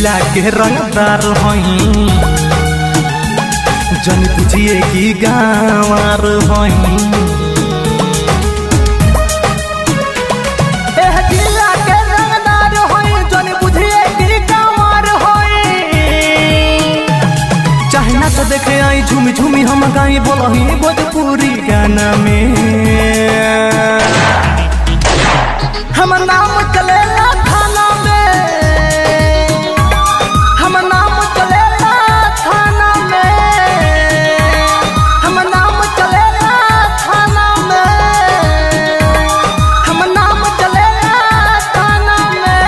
जिला के रंगदार हई जन पूछिए कि गाँवार हई जिला के रंगदार हई जन पूछिए कि गाँवार हई चाहना तो देखे आई झूमी झूमी हम गाई बोलही भोजपुरी गाना में हम नाम चलेला थाना में हम नाम चलेला थाना में हम नाम चलेला थाना में हम नाम चलेला थाना में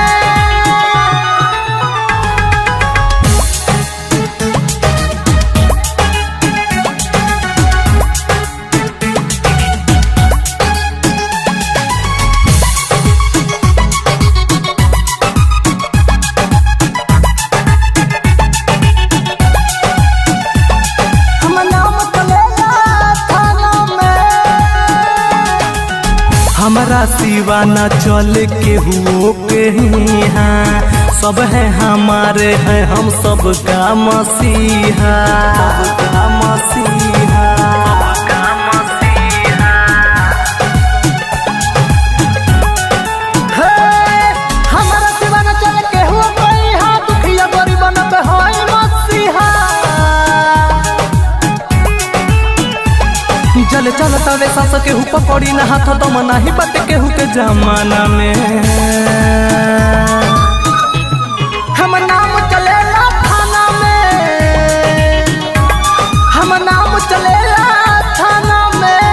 हमारा सिवा न चल के हुओ के यहाँ सब है हमारे हैं हम सबका मसीहा सबका मसीहा सबका मसीहा हमारा सिवा न चल के हुओ के यहाँ दुखिया गरीब न है मसीहा जल चलता वे सास केहू पकड़ी न हाथ दम नाही बात केहू के जमाना में हम नाम चलेला थाना में हम नाम चलेला थाना में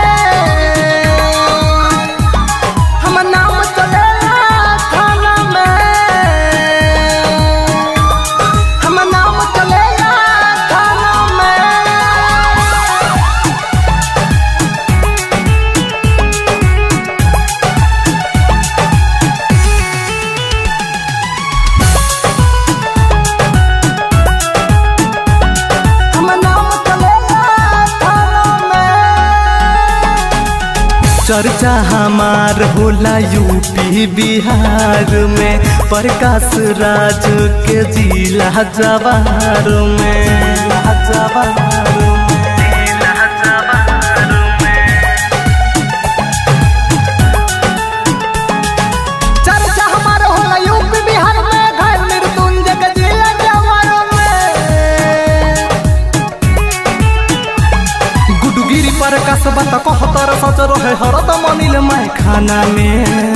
हम नाम चलेला थाना में हम नाम चलेला थाना में चर्चा हमार होला यूपी बिहार में प्रकाश राज के जिला जवार में चर्चा हमार होला यूपी बिहार में घायल मृत्युंजय के जिला जवार में गुडगिरी प्रकाश बात कहतर सच रहे हरदम अनिल माय खाना में